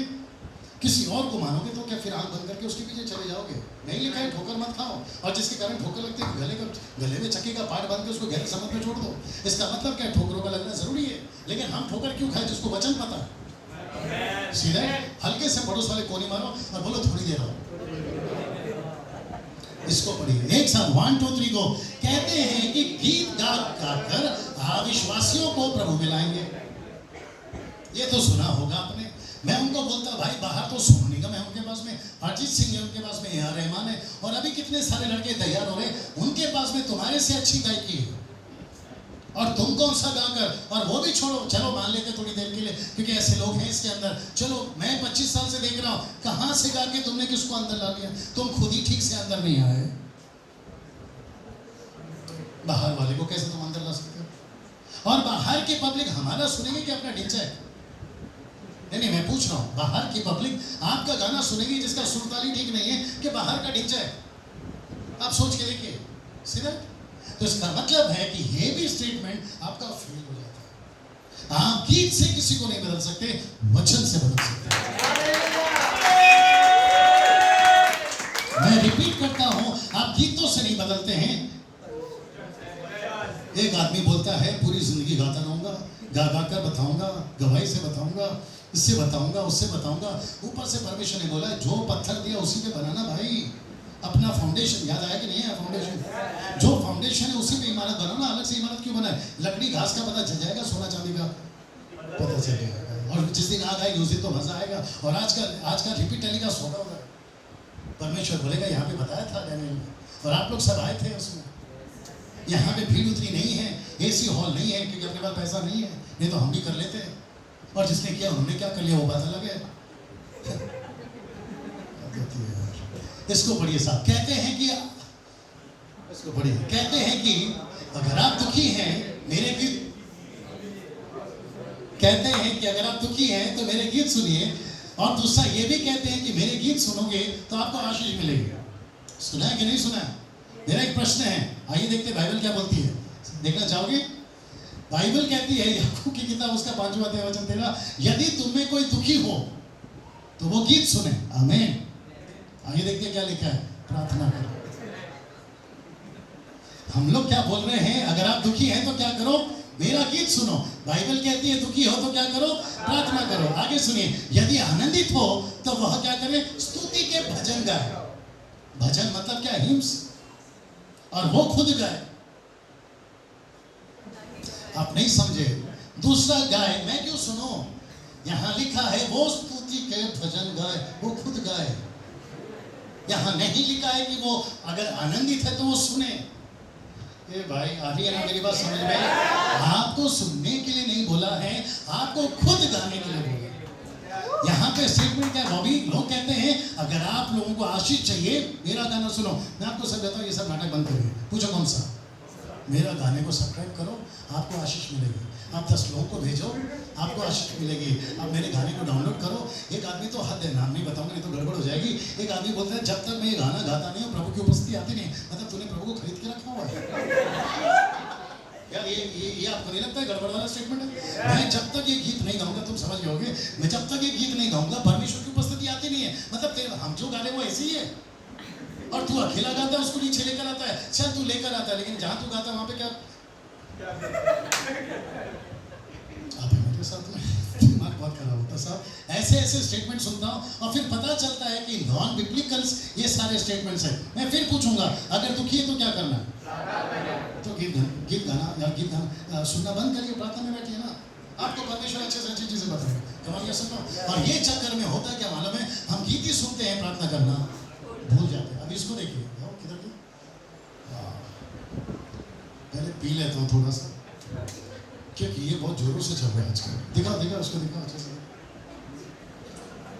किसी और को मानोगे तो क्या फिर आंख बंद करके उसके पीछे चले जाओगे? नहीं लिखा है ठोकर मत खाओ, और जिसके कारण ठोकर लगती है गले में चक्की का पार्ट बांध के उसको गहरे समुद्र में छोड़ दो। इसका मतलब क्या? ठोकरों का लगना जरूरी है, लेकिन हम ठोकर क्यों खाए? जिसको वचन पता है। सीधे हल्के से पड़ोस वाले कोनी मारो और बोलो थोड़ी देर आओ। इसको पढ़िए एक साथ 1 2 3 को। कहते हैं कि गीत गा गाकर अविश्वासियों को प्रभु मिलाएंगे। ये तो सुना होगा आपने। मैं उनको बोलता भाई बाहर तो सोनू निगम है उनके पास में, अरिजीत सिंह है उनके पास में, ए.आर. रहमान है, और अभी कितने सारे लड़के तैयार हो रहे हैं उनके पास में, तुम्हारे से अच्छी गायकी है, और तुम कौन सा गाकर? और वो भी छोड़ो, चलो मान लेते थोड़ी देर के लिए, क्योंकि ऐसे लोग हैं इसके अंदर। चलो मैं 25 साल से देख रहा हूँ, कहाँ से गा के तुमने किसको अंदर ला लिया? तुम खुद ही ठीक से अंदर नहीं आए, बाहर वाले को कैसे तुम अंदर ला सकते हो? और बाहर की पब्लिक हमारा सुनेंगे कि अपना ढिंचा है? नहीं, मैं पूछ रहा हूँ, बाहर की पब्लिक आपका गाना सुनेगी जिसका सुरताली ठीक नहीं है, कि बाहर का ढिंचा है? आप सोच के देखिए सीधा। तो इसका मतलब है कि ये भी स्टेटमेंट आपका फेल हो जाता है। आप गीत से किसी को नहीं बदल सकते, वचन से बदल सकते हैं। मैं रिपीट करता हूं, आप गीतों से नहीं बदलते हैं। एक आदमी बोलता है पूरी जिंदगी गाता रहूंगा, गा गा कर बताऊंगा, गवाही से बताऊंगा, इससे बताऊंगा, उससे बताऊंगा। ऊपर से परमेश्वर ने बोला जो पत्थर दिया उसी पे बनाना भाई। अपना फाउंडेशन याद आया कि नहीं है? फाउंडेशन, जो फाउंडेशन है उसी पे इमारत बनाना। अलग से इमारत क्यों बनाए? लकड़ी घास का पता चल जाएगा, सोना चांदी का पता चल जाएगा, और जिस दिन आग आएगी उस दिन तो मजा आएगा। और आज का रिपीट टेली का सौदा होगा। परमेश्वर बोलेगा यहाँ पे बताया था डैनियल में, और आप लोग सब आए थे उसमें। यहाँ पे भीड़ उतनी नहीं है, एसी हॉल नहीं है, क्योंकि अपने पास पैसा नहीं है, नहीं तो हम भी कर लेते हैं। और जिसने किया उन्होंने क्या कर लिया वो बात अलग है। इसको पढ़िए साहब। कहते हैं कि इसको पढ़िए, कहते हैं कि अगर आप दुखी हैं मेरे गीत, कहते हैं कि अगर आप दुखी हैं तो मेरे गीत सुनिए। और दूसरा ये भी कहते हैं कि मेरे गीत सुनोगे तो आपको आशीष मिलेगी। सुना है कि नहीं सुना है? मेरा एक प्रश्न है, आइए देखते बाइबल क्या बोलती है। देखना चाहोगे? बाइबल कहती है, याकूब की किताब उसका 5वां अध्याय वचन 13, यदि तुम में कोई दुखी हो तो वो गीत सुने। आमीन। आइए देखते हैं क्या लिखा है। प्रार्थना करो। हम लोग क्या बोल रहे हैं? अगर आप दुखी हैं तो क्या करो? मेरा गीत सुनो। बाइबल कहती है दुखी हो तो क्या करो? प्रार्थना करो। आगे सुनिए, यदि आनंदित हो तो वह क्या करे? स्तुति के भजन गाए। भजन मतलब क्या? हिम्स। और वो खुद गाए। आप नहीं समझे? दूसरा गाए, मैं क्यों सुनो? यहां लिखा है वो स्तुति के भजन गाए, वो खुद गाए। यहां नहीं लिखा है कि वो अगर आनंदित है तो वो सुने। ए भाई आ रही है ना मेरी बात समझ में? आपको सुनने के लिए नहीं बोला है, आपको खुद गाने के लिए बोला है। यहाँ पे स्टेटमेंट क्या है? बॉबी लोग कहते हैं अगर आप लोगों को आशीष चाहिए मेरा गाना सुनो। मैं आपको सब बताऊँ, ये सब नाटक बंद करिए। पूछो कौन सा? मेरा गाने को सब्सक्राइब करो, आपको आशीष मिलेगी। आप 10 लोगों को भेजो, आपको आशीष मिलेगी। आप मेरे गाने को डाउनलोड करो। एक आदमी तो हद है, नाम नहीं बताऊंगा नहीं तो गड़बड़ हो जाएगी। एक आदमी बोलता है जब तक मैं ये गाना गाता नहीं हूँ प्रभु की उपस्थिति आती नहीं। मतलब तूने प्रभु को खरीद के रखा हुआ है यार। ये आपको नहीं लगता है गड़बड़ वाला स्टेटमेंट है? मैं जब तक ये गीत नहीं गाऊंगा, तुम समझ गए, मैं जब तक ये गीत नहीं गाऊंगा परमेश्वर की उपस्थिति आती नहीं है। मतलब हम जो गा रहे वो ऐसे ही है, और तू अकेला गाता है उसको नीचे लेकर आता है। चल तू लेकर आता है, लेकिन जहां तू गाता है वहां पे क्या आप मेरे साथ में दिमाग बहुत खराब होता साहब। ऐसे स्टेटमेंट सुनता हूँ और फिर पता चलता है कि नॉन बिब्लिकल्स ये सारे स्टेटमेंट्स हैं। मैं फिर पूछूंगा अगर दुखी है तो क्या करना है? तो गीत गाना या गीत गाना सुनना बंद करिए, प्रार्थना में बैठिए ना। आपको परमेश्वर अच्छे से अच्छी चीजें बताएगा। कमाल सुनता हूँ। और ये चक्कर में होता क्या मालूम है, हम गीत ही सुनते हैं, प्रार्थना करना भूल जाते हैं। अब इसको देखिए, किधर की पहले पी लेता हूँ थोड़ा सा, क्योंकि ये बहुत जोरों से चल रहा है आजकल। दिखाओ दिखाओ उसको, दिखाओ अच्छे से।